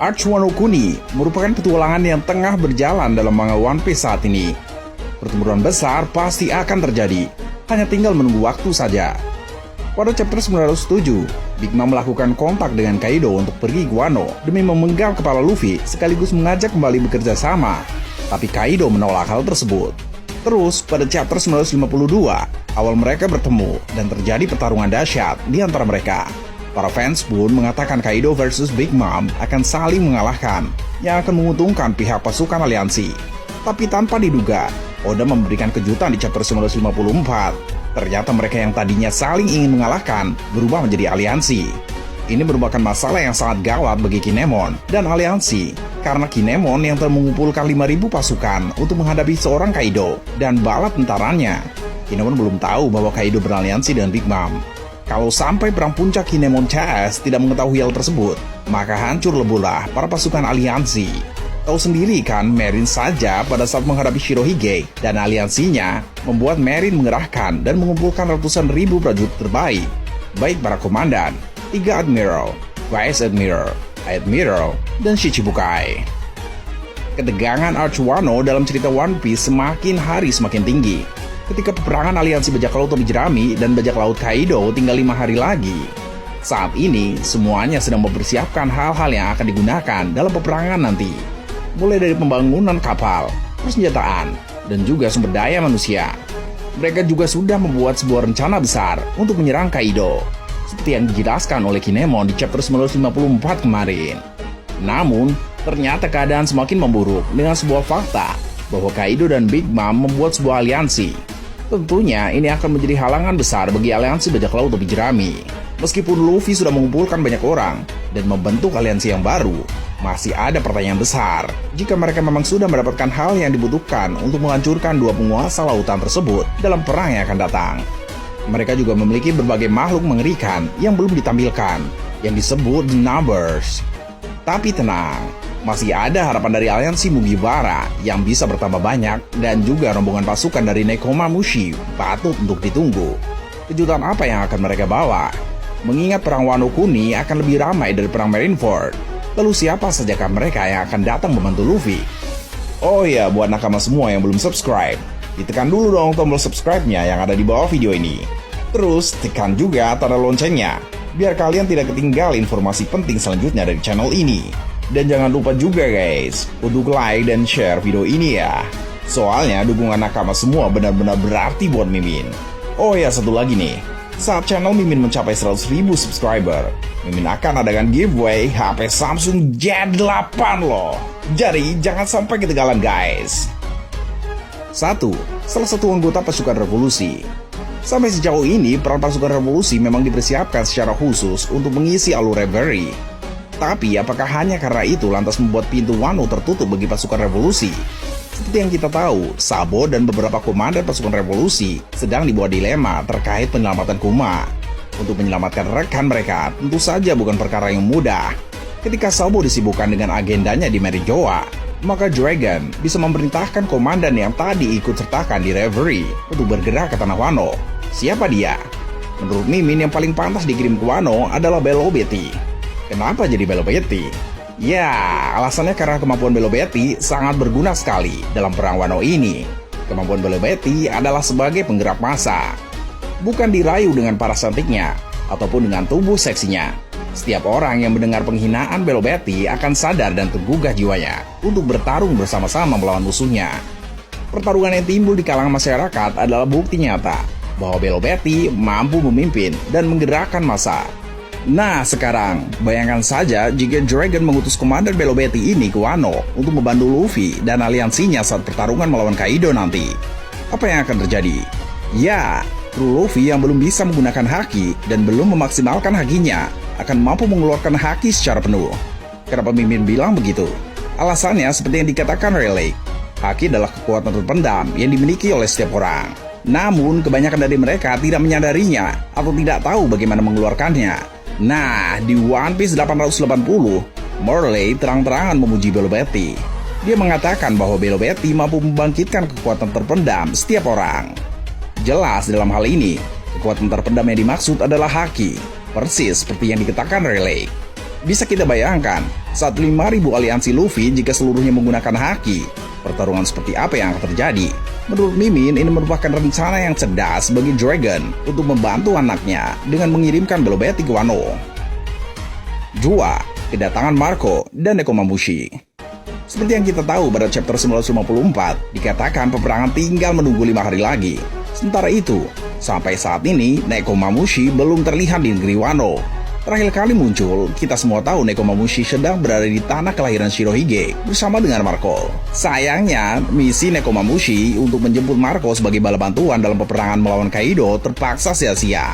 Arch Wano Kuni merupakan petualangan yang tengah berjalan dalam manga One Piece saat ini. Pertempuran besar pasti akan terjadi, hanya tinggal menunggu waktu saja. Pada chapter 907, Big Mom melakukan kontak dengan Kaido untuk pergi ke Wano demi memenggal kepala Luffy sekaligus mengajak kembali bekerja sama. Tapi Kaido menolak hal tersebut. Terus, pada chapter 952, awal mereka bertemu dan terjadi pertarungan dahsyat di antara mereka. Para fans pun mengatakan Kaido versus Big Mom akan saling mengalahkan, yang akan menguntungkan pihak pasukan aliansi. Tapi tanpa diduga, Oda memberikan kejutan di chapter 954. Ternyata mereka yang tadinya saling ingin mengalahkan berubah menjadi aliansi. Ini merupakan masalah yang sangat gawat bagi Kinemon dan aliansi, karena Kinemon yang telah mengumpulkan 5.000 pasukan untuk menghadapi seorang Kaido dan bala tentaranya. Kinemon belum tahu bahwa Kaido beraliansi dengan Big Mom. Kalau sampai perang puncak Kinemon CS tidak mengetahui hal tersebut, maka hancur leburlah para pasukan aliansi. Tahu sendiri kan, Marine saja pada saat menghadapi Shirohige dan aliansinya membuat Marine mengerahkan dan mengumpulkan ratusan ribu prajurit terbaik, baik para komandan, 3 Admiral, Vice Admiral, Admiral, dan Shichibukai. Ketegangan Arch Wano dalam cerita One Piece semakin hari semakin tinggi. Ketika peperangan aliansi bajak laut Tobi Jerami dan bajak laut Kaido tinggal 5 hari lagi. Saat ini, semuanya sedang mempersiapkan hal-hal yang akan digunakan dalam peperangan nanti. Mulai dari pembangunan kapal, persenjataan, dan juga sumber daya manusia. Mereka juga sudah membuat sebuah rencana besar untuk menyerang Kaido, seperti yang dijelaskan oleh Kinemon di chapter 954 kemarin. Namun, ternyata keadaan semakin memburuk dengan sebuah fakta bahwa Kaido dan Big Mom membuat sebuah aliansi. Tentunya ini akan menjadi halangan besar bagi aliansi bajak laut Tobi Jerami. Meskipun Luffy sudah mengumpulkan banyak orang dan membentuk aliansi yang baru, masih ada pertanyaan besar jika mereka memang sudah mendapatkan hal yang dibutuhkan untuk menghancurkan dua penguasa lautan tersebut dalam perang yang akan datang. Mereka juga memiliki berbagai makhluk mengerikan yang belum ditampilkan, yang disebut The Numbers. Tapi tenang, masih ada harapan dari aliansi Mugiwara yang bisa bertambah banyak, dan juga rombongan pasukan dari Nekomamushi patut untuk ditunggu. Kejutan apa yang akan mereka bawa? Mengingat perang Wano Kuni akan lebih ramai dari perang Marineford. Lalu siapa sajakah mereka yang akan datang membantu Luffy? Oh ya, buat nakama semua yang belum subscribe, ditekan dulu dong tombol subscribe-nya yang ada di bawah video ini. Terus tekan juga tanda loncengnya, biar kalian tidak ketinggal informasi penting selanjutnya dari channel ini. Dan jangan lupa juga guys, untuk like dan share video ini ya. Soalnya dukungan nakama semua benar-benar berarti buat Mimin. Oh ya, satu lagi nih. Saat channel Mimin mencapai 100.000 subscriber, Mimin akan adakan giveaway HP Samsung Z8 loh. Jadi jangan sampai ketinggalan guys. 1. Salah satu anggota pasukan revolusi. Sampai sejauh ini, peran pasukan revolusi memang dipersiapkan secara khusus untuk mengisi alur Reverie. Tapi apakah hanya karena itu lantas membuat pintu Wano tertutup bagi pasukan revolusi? Seperti yang kita tahu, Sabo dan beberapa komandan pasukan revolusi sedang dibuat dilema terkait penyelamatan Kuma. Untuk menyelamatkan rekan mereka tentu saja bukan perkara yang mudah. Ketika Sabo disibukkan dengan agendanya di Merijoa, maka Dragon bisa memerintahkan komandan yang tadi ikut sertakan di Reverie untuk bergerak ke tanah Wano. Siapa dia? Menurut Mimin, yang paling pantas dikirim ke Wano adalah Belo Betty. Kenapa jadi Belo Betty? Ya, alasannya karena kemampuan Belo Betty sangat berguna sekali dalam perang Wano ini. Kemampuan Belo Betty adalah sebagai penggerak massa. Bukan dirayu dengan paras cantiknya ataupun dengan tubuh seksinya. Setiap orang yang mendengar penghinaan Belo Betty akan sadar dan tergugah jiwanya untuk bertarung bersama-sama melawan musuhnya. Pertarungan yang timbul di kalangan masyarakat adalah bukti nyata bahwa Belo Betty mampu memimpin dan menggerakkan massa. Nah sekarang, bayangkan saja jika Dragon mengutus komandan Belo Betty ini ke Wano untuk membantu Luffy dan aliansinya saat pertarungan melawan Kaido nanti. Apa yang akan terjadi? Ya, kru Luffy yang belum bisa menggunakan haki dan belum memaksimalkan hakinya akan mampu mengeluarkan haki secara penuh. Kenapa Mimin bilang begitu? Alasannya seperti yang dikatakan Rayleigh, haki adalah kekuatan terpendam yang dimiliki oleh setiap orang. Namun kebanyakan dari mereka tidak menyadarinya atau tidak tahu bagaimana mengeluarkannya. Nah, di One Piece 880, Morley terang-terangan memuji Belo Betty. Dia mengatakan bahwa Belo Betty mampu membangkitkan kekuatan terpendam setiap orang. Jelas dalam hal ini, kekuatan terpendam yang dimaksud adalah haki, persis seperti yang dikatakan Rayleigh. Bisa kita bayangkan, saat 5.000 aliansi Luffy jika seluruhnya menggunakan haki, pertarungan seperti apa yang akan terjadi? Menurut Mimin, ini merupakan rencana yang cerdas bagi Dragon untuk membantu anaknya dengan mengirimkan Belobeti ke Wano. 2. Kedatangan Marco dan Nekomamushi. Seperti yang kita tahu pada chapter 954, dikatakan peperangan tinggal menunggu 5 hari lagi. Sementara itu, sampai saat ini Nekomamushi belum terlihat di negeri Wano. Terakhir kali muncul, kita semua tahu Nekomamushi sedang berada di tanah kelahiran Shirohige bersama dengan Marco. Sayangnya, misi Nekomamushi untuk menjemput Marco sebagai bala bantuan dalam peperangan melawan Kaido terpaksa sia-sia.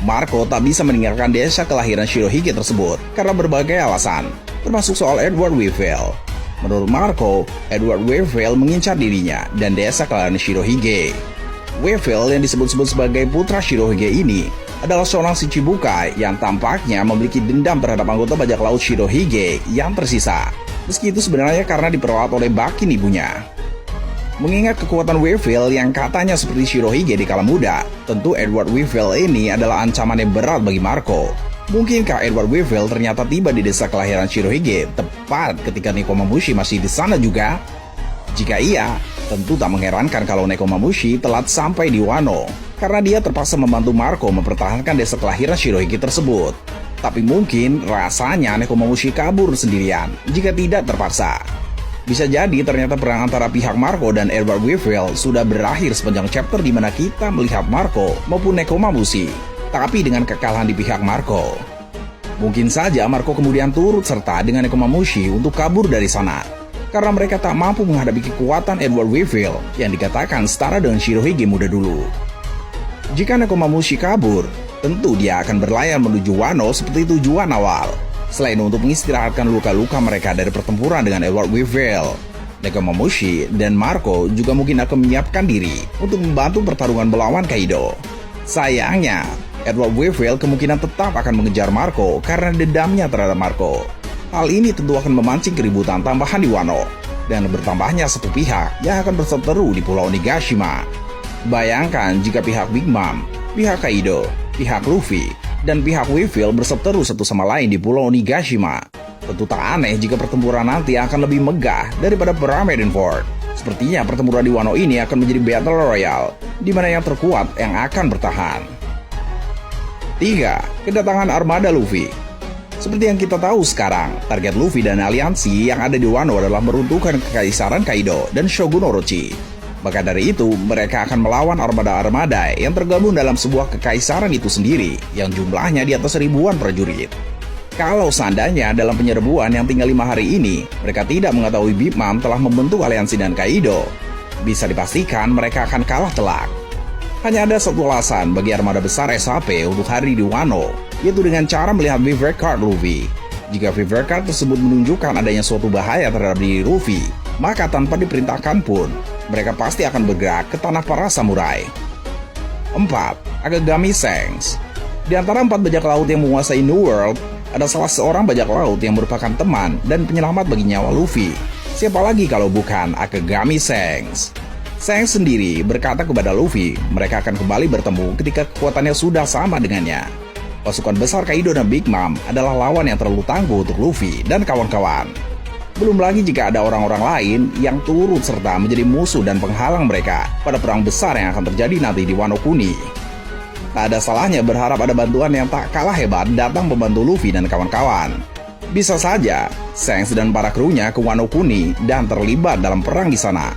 Marco tak bisa meninggalkan desa kelahiran Shirohige tersebut karena berbagai alasan, termasuk soal Edward Weevil. Menurut Marco, Edward Weevil mengincar dirinya dan desa kelahiran Shirohige. Weevil yang disebut-sebut sebagai putra Shirohige ini adalah seorang Shichibukai yang tampaknya memiliki dendam terhadap anggota bajak laut Shirohige yang tersisa. Meski itu sebenarnya karena diperlaat oleh Bakin ibunya. Mengingat kekuatan Weevil yang katanya seperti Shirohige di kala muda, tentu Edward Weevil ini adalah ancaman yang berat bagi Marco. Mungkinkah Edward Weevil ternyata tiba di desa kelahiran Shirohige tepat ketika Nekomamushi masih di sana juga? Jika iya, tentu tak mengherankan kalau Nekomamushi telat sampai di Wano, karena dia terpaksa membantu Marco mempertahankan desa kelahiran Shirohige tersebut. Tapi mungkin rasanya Nekomamushi kabur sendirian jika tidak terpaksa. Bisa jadi ternyata perang antara pihak Marco dan Edward Weevil sudah berakhir sepanjang chapter di mana kita melihat Marco maupun Nekomamushi, tapi dengan kekalahan di pihak Marco. Mungkin saja Marco kemudian turut serta dengan Nekomamushi untuk kabur dari sana, karena mereka tak mampu menghadapi kekuatan Edward Weevil yang dikatakan setara dengan Shirohige muda dulu. Jika Nekomamushi kabur, tentu dia akan berlayar menuju Wano seperti tujuan awal. Selain untuk mengistirahatkan luka-luka mereka dari pertempuran dengan Edward Weevil, Nekomamushi dan Marco juga mungkin akan menyiapkan diri untuk membantu pertarungan melawan Kaido. Sayangnya, Edward Weevil kemungkinan tetap akan mengejar Marco karena dendamnya terhadap Marco. Hal ini tentu akan memancing keributan tambahan di Wano, dan bertambahnya satu pihak yang akan berseteru di Pulau Onigashima. Bayangkan jika pihak Big Mom, pihak Kaido, pihak Luffy, dan pihak Weevil berseteru satu sama lain di Pulau Onigashima. Tentu tak aneh jika pertempuran nanti akan lebih megah daripada perang Marineford. Sepertinya pertempuran di Wano ini akan menjadi Battle Royale, di mana yang terkuat yang akan bertahan. 3. Kedatangan armada Luffy. Seperti yang kita tahu sekarang, target Luffy dan aliansi yang ada di Wano adalah meruntuhkan kekaisaran Kaido dan Shogun Orochi. Maka dari itu, mereka akan melawan armada-armada yang tergabung dalam sebuah kekaisaran itu sendiri, yang jumlahnya di atas ribuan prajurit. Kalau seandainya dalam penyerbuan yang tinggal 5 hari ini, mereka tidak mengetahui Big Mom telah membentuk aliansi dengan Kaido, bisa dipastikan mereka akan kalah telak. Hanya ada satu alasan bagi armada besar SHP untuk hari di Wano, yaitu dengan cara melihat Beaver Card Luffy. Jika Beaver Card tersebut menunjukkan adanya suatu bahaya terhadap diri Luffy, maka tanpa diperintahkan pun, mereka pasti akan bergerak ke tanah para samurai. 4. Akegami Shanks. Di antara 4 bajak laut yang menguasai New World, ada salah seorang bajak laut yang merupakan teman dan penyelamat bagi nyawa Luffy. Siapa lagi kalau bukan Akegami Shanks? Shanks sendiri berkata kepada Luffy, mereka akan kembali bertemu ketika kekuatannya sudah sama dengannya. Pasukan besar Kaido dan Big Mom adalah lawan yang terlalu tangguh untuk Luffy dan kawan-kawan. Belum lagi jika ada orang-orang lain yang turut serta menjadi musuh dan penghalang mereka pada perang besar yang akan terjadi nanti di Wano Kuni. Tak ada salahnya berharap ada bantuan yang tak kalah hebat datang membantu Luffy dan kawan-kawan. Bisa saja Shanks dan para krunya ke Wano Kuni dan terlibat dalam perang di sana.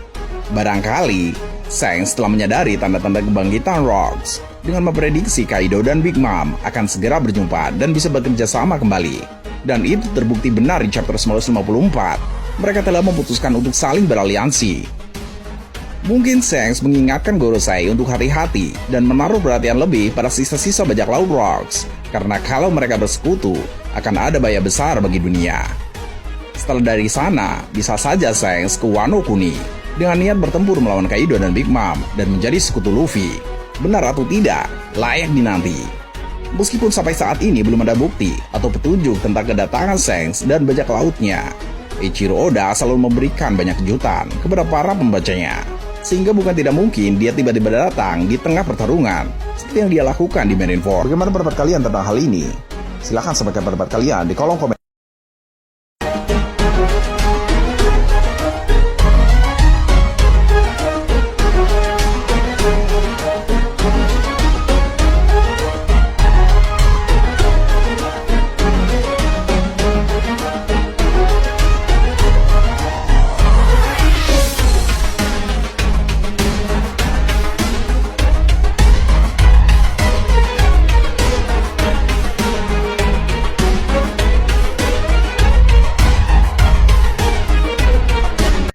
Barangkali Shanks telah menyadari tanda-tanda kebangkitan Rocks dengan memprediksi Kaido dan Big Mom akan segera berjumpa dan bisa bekerja sama kembali. Dan itu terbukti benar di chapter 954. Mereka telah memutuskan untuk saling beraliansi. Mungkin Shanks mengingatkan Gorosei untuk hati-hati dan menaruh perhatian lebih pada sisa-sisa bajak laut Rocks, karena kalau mereka bersekutu, akan ada bahaya besar bagi dunia. Setelah dari sana, bisa saja Shanks ke Wano Kuni dengan niat bertempur melawan Kaido dan Big Mom dan menjadi sekutu Luffy. Benar atau tidak, layak dinanti. Meskipun sampai saat ini belum ada bukti atau petunjuk tentang kedatangan Shanks dan bajak lautnya, Eiichiro Oda selalu memberikan banyak kejutan kepada para pembacanya. Sehingga bukan tidak mungkin dia tiba-tiba datang di tengah pertarungan, seperti yang dia lakukan di Marineford. Bagaimana pendapat kalian tentang hal ini? Silahkan sampaikan pendapat kalian di kolom komentar.